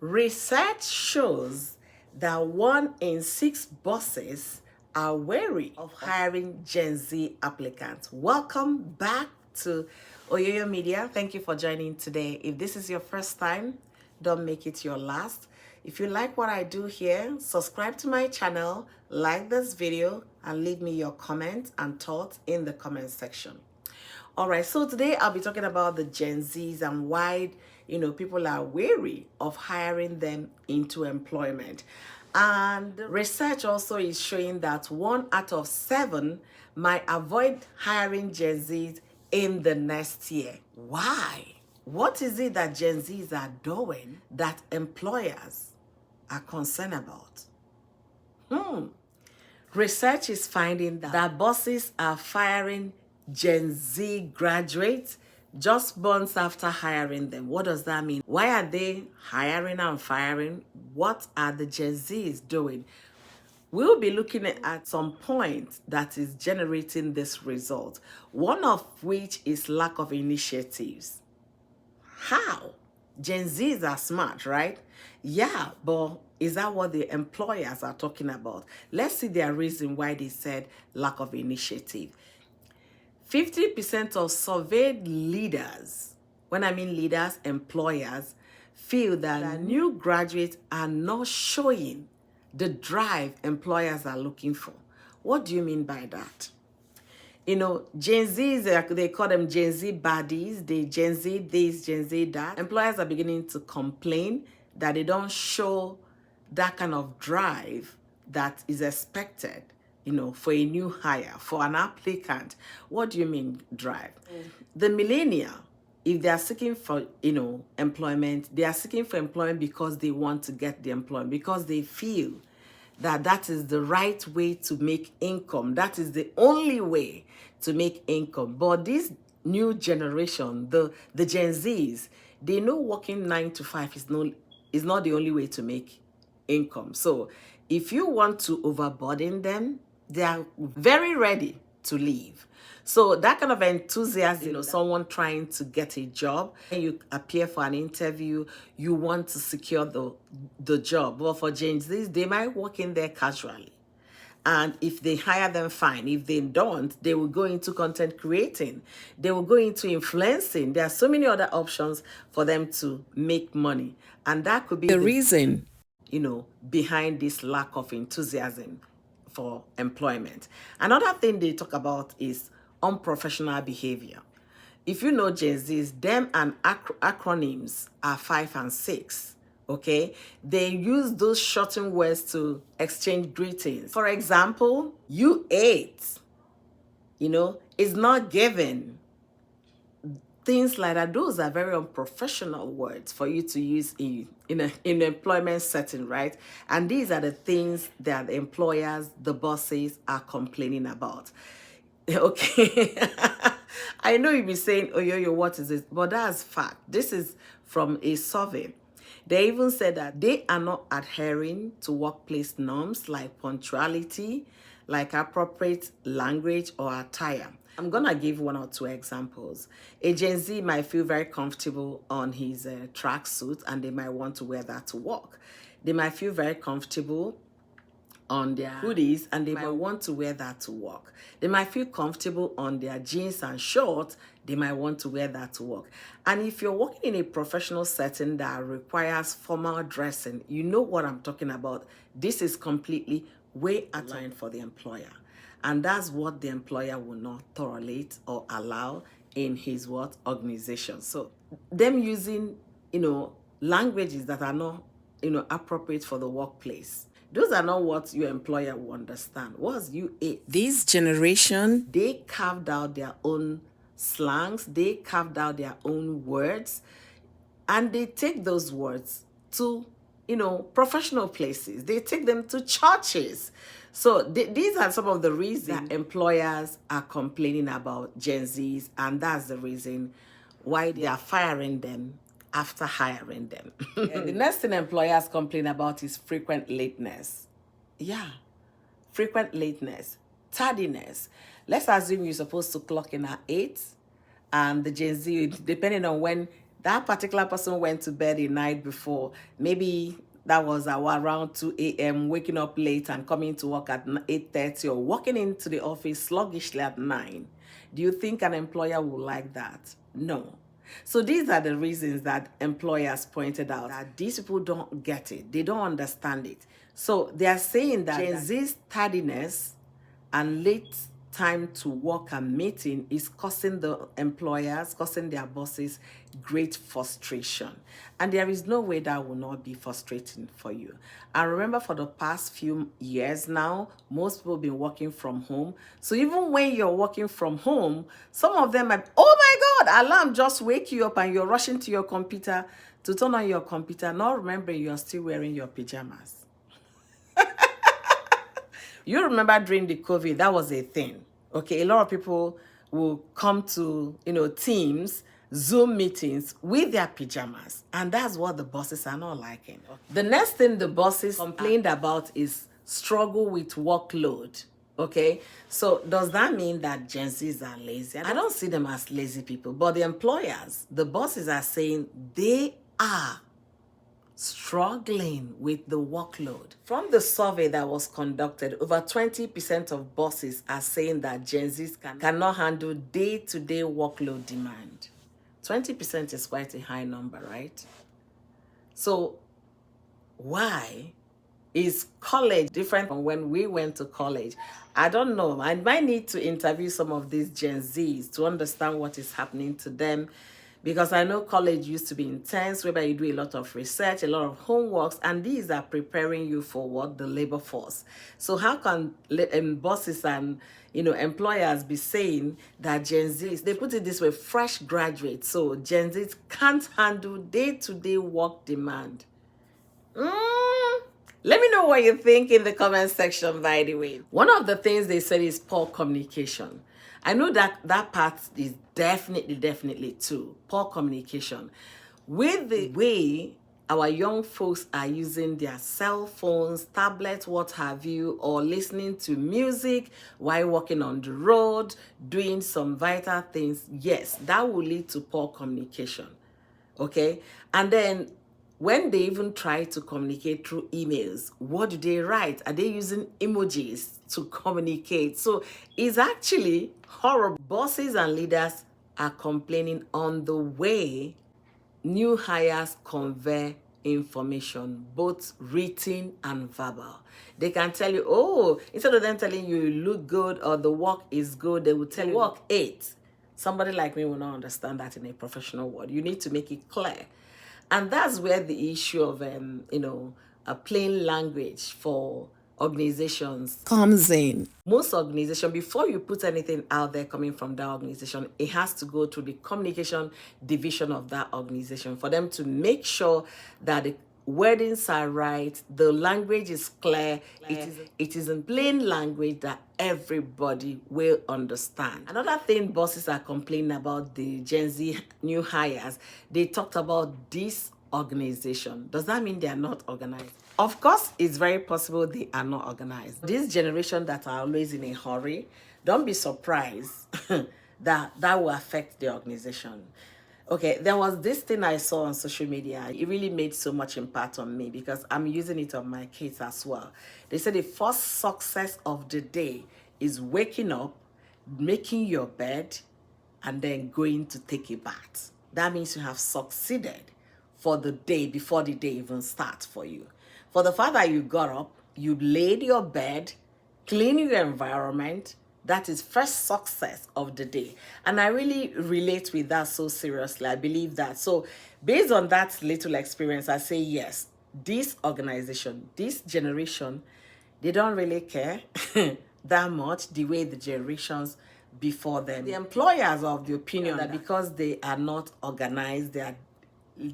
Research shows that 1 in 6 bosses are wary of hiring Gen Z applicants. Welcome back to Oyoyo Media. Thank you for joining today. If this is your first time, don't make it your last. If you like what I do here, subscribe to my channel, like this video, and leave me your comments and thoughts in the comment section. All right, so today I'll be talking about the Gen Zs and why, people are wary of hiring them into employment. And research also is showing that 1 out of 7 might avoid hiring Gen Zs in the next year. Why? What is it that Gen Zs are doing that employers are concerned about? Research is finding that bosses are firing Gen Z graduates just months after hiring them. What does that mean? Why are they hiring and firing? What are the Gen Zs doing? We'll be looking at some point that is generating this result, one of which is lack of initiatives. How? Gen Zs are smart, right? Yeah, but is that what the employers are talking about? Let's see their reason why they said lack of initiative. 50% of surveyed leaders, when I mean leaders, employers, feel that new graduates are not showing the drive employers are looking for. What do you mean by that? Gen Zs, they call them Gen Z baddies, they Gen Z this, Gen Z that. Employers are beginning to complain that they don't show that kind of drive that is expected, for a new hire, for an applicant. What do you mean drive? The millennial, if they are seeking for, employment, they are seeking for employment because they want to get the employment, because they feel that that is the right way to make income. That is the only way to make income. But this new generation, the Gen Zs, they know working 9 to 5 is not the only way to make income. So if you want to overburden them, they are very ready to leave. So that kind of enthusiasm, someone trying to get a job, and you appear for an interview, you want to secure the job. Well, for Gen Zs, they might walk in there casually. And if they hire them, fine. If they don't, they will go into content creating. They will go into influencing. There are so many other options for them to make money. And that could be the reason, behind this lack of enthusiasm for employment. Another thing they talk about is unprofessional behavior. If you know Gen Zs, them and acronyms are 5 and 6. Okay, they use those shortened words to exchange greetings. For example, you ate, is not given. Things like that, those are very unprofessional words for you to use in an employment setting, right? And these are the things that the employers, the bosses are complaining about. Okay. I know you'll be saying, oh, yo, what is this? But that's fact. This is from a survey. They even said that they are not adhering to workplace norms like punctuality, like appropriate language or attire. I'm going to give 1 or 2 examples. A Gen Z might feel very comfortable on his tracksuit and they might want to wear that to work. They might feel very comfortable on their hoodies and they might want to wear that to work. They might feel comfortable on their jeans and shorts. They might want to wear that to work. And if you're working in a professional setting that requires formal dressing, you know what I'm talking about. This is completely way out of line for the employer. And that's what the employer will not tolerate or allow in his organization. So them using, languages that are not, appropriate for the workplace. Those are not what your employer will understand. What's you ate? This generation, they carved out their own slangs, they carved out their own words, and they take those words to, professional places. They take them to churches. So these are some of the reasons that employers are complaining about Gen Zs, and that's the reason why they are firing them after hiring them. And the next thing employers complain about is frequent lateness. Yeah, frequent lateness, tardiness. Let's assume you're supposed to clock in at 8, and the Gen Z, depending on when that particular person went to bed the night before. Maybe that was around 2 a.m., waking up late and coming to work at 8:30 or walking into the office sluggishly at 9. Do you think an employer will like that? No. So these are the reasons that employers pointed out that these people don't get it. They don't understand it. So they are saying that Gen Z's tardiness and late time to work and meeting is causing the employers, causing their bosses great frustration. And there is no way that will not be frustrating for you. And remember, for the past few years now, most people have been working from home. So even when you're working from home, some of them are, oh my God, alarm just wake you up and you're rushing to your computer to turn on your computer, not remembering you're still wearing your pajamas. You remember during the COVID, that was a thing. Okay, a lot of people will come to, Teams, Zoom meetings with their pajamas. And that's what the bosses are not liking. The next thing the bosses complained about is struggle with workload. Okay, so does that mean that Gen Zs are lazy? I don't see them as lazy people, but the employers, the bosses are saying they are struggling with the workload. From the survey that was conducted, over 20% of bosses are saying that Gen Zs cannot handle day-to-day workload demand. 20% is quite a high number, right? So why is college different from when we went to college? I don't know. I might need to interview some of these Gen Zs to understand what is happening to them, because I know college used to be intense, whereby you do a lot of research, a lot of homeworks, and these are preparing you for what? The labor force. So how can bosses and employers be saying that Gen Zs, they put it this way, fresh graduates, so Gen Zs can't handle day-to-day work demand? Let me know what you think in the comment section, by the way. One of the things they said is poor communication. I know that part is definitely too. Poor communication. With the way our young folks are using their cell phones, tablets, what have you, or listening to music while walking on the road, doing some vital things, yes, that will lead to poor communication. Okay? And then when they even try to communicate through emails, what do they write? Are they using emojis to communicate? So it's actually horrible. Bosses and leaders are complaining on the way new hires convey information, both written and verbal. They can tell you, oh, instead of them telling you look good or the work is good, they will tell you work 8. Somebody like me will not understand that in a professional word. You need to make it clear. And that's where the issue of, a plain language for organizations comes in. Most organizations, before you put anything out there coming from that organization, it has to go through the communication division of that organization for them to make sure that the wordings are right, the language is clear, it is in plain language that everybody will understand. Another thing bosses are complaining about the Gen Z new hires, they talked about disorganization. Does that mean they are not organized? Of course, it's very possible they are not organized. This generation that are always in a hurry, don't be surprised that will affect the organization. Okay, there was this thing I saw on social media. It really made so much impact on me because I'm using it on my kids as well. They said the first success of the day is waking up, making your bed, and then going to take a bath. That means you have succeeded for the day before the day even starts for you. For the fact that you got up, you laid your bed, clean your environment, that is first success of the day. And I really relate with that so seriously. I believe that. So based on that little experience, I say yes, this organization, this generation, they don't really care that much the way the generations before them. The employers are of the opinion that because they are not organized, they are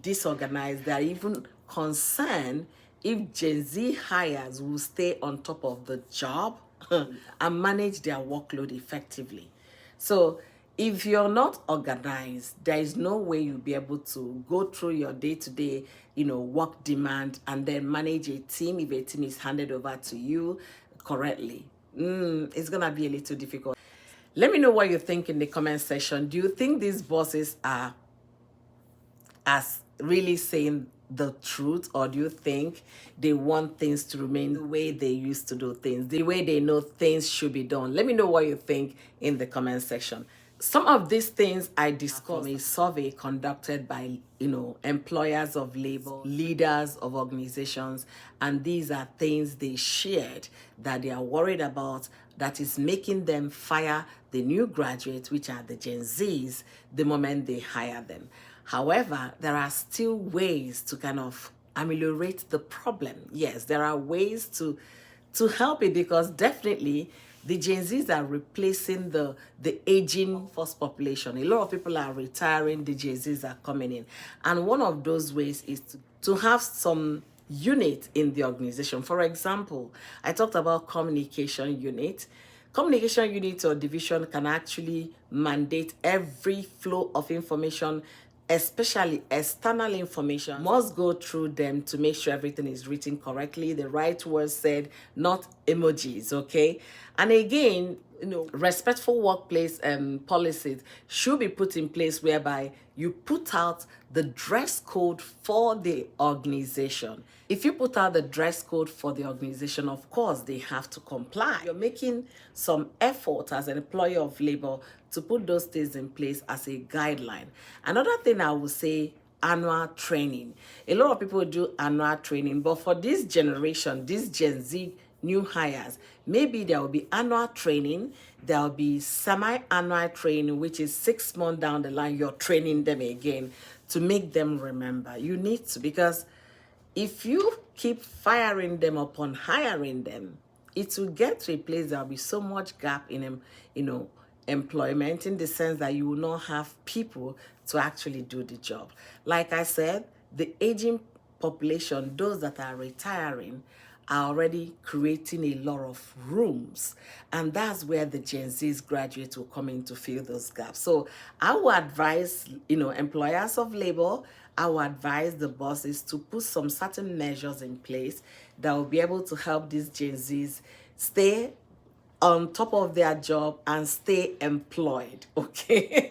disorganized, they are even concerned if Gen Z hires will stay on top of the job and manage their workload effectively. So if you're not organized, there is no way you'll be able to go through your day-to-day, work demand and then manage a team if a team is handed over to you correctly. It's gonna be a little difficult. Let me know what you think in the comment section. Do you think these bosses are as really saying the truth, or do you think they want things to remain the way they used to do things, the way they know things should be done? Let me know what you think in the comment section. Some of these things I discussed from a survey conducted by, employers of labor, leaders of organizations, and these are things they shared that they are worried about, that is making them fire the new graduates, which are the Gen Zs, the moment they hire them. However, there are still ways to kind of ameliorate the problem. Yes, there are ways to help it, because definitely the Gen Zs are replacing the aging force population. A lot of people are retiring, the Gen Zs are coming in. And one of those ways is to have some unit in the organization. For example, I talked about communication unit. Communication unit or division can actually mandate every flow of information, especially external information, must go through them to make sure everything is written correctly, the right words said, not emojis, okay? And again, respectful workplace policies should be put in place, whereby you put out the dress code for the organization. If you put out the dress code for the organization, of course, they have to comply. You're making some effort as an employer of labor to put those things in place as a guideline. Another thing I would say, annual training. A lot of people do annual training, but for this generation, this Gen Z new hires, maybe there will be annual training, there will be semi-annual training, which is 6 months down the line, you're training them again to make them remember. You need to, because if you keep firing them upon hiring them, it will get to a place there will be so much gap in, employment, in the sense that you will not have people to actually do the job. Like I said, the aging population, those that are retiring, are already creating a lot of rooms, and that's where the Gen Z's graduates will come in to fill those gaps. So I would advise, employers of labor, I would advise the bosses to put some certain measures in place that will be able to help these Gen Z's stay on top of their job and stay employed, okay?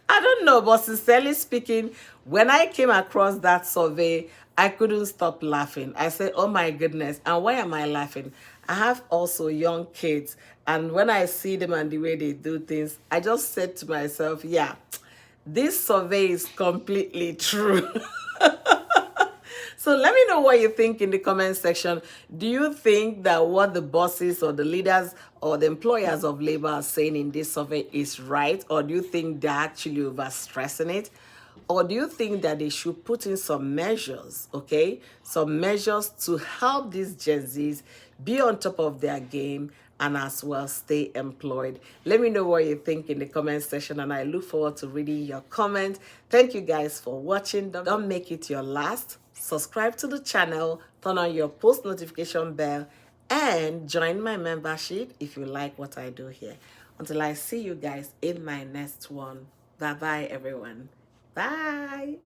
I don't know, but sincerely speaking, when I came across that survey, I couldn't stop laughing. I said, oh my goodness, and why am I laughing? I have also young kids, and when I see them and the way they do things, I just said to myself, yeah, this survey is completely true. So let me know what you think in the comment section. Do you think that what the bosses or the leaders or the employers of labor are saying in this survey is right? Or do you think they're actually overstressing it? Or do you think that they should put in some measures, okay? Some measures to help these Gen Zs be on top of their game and as well stay employed? Let me know what you think in the comment section, and I look forward to reading your comment. Thank you guys for watching. Don't make it your last. Subscribe to the channel, turn on your post notification bell, and join my membership if you like what I do here. Until I see you guys in my next one. Bye bye everyone. Bye.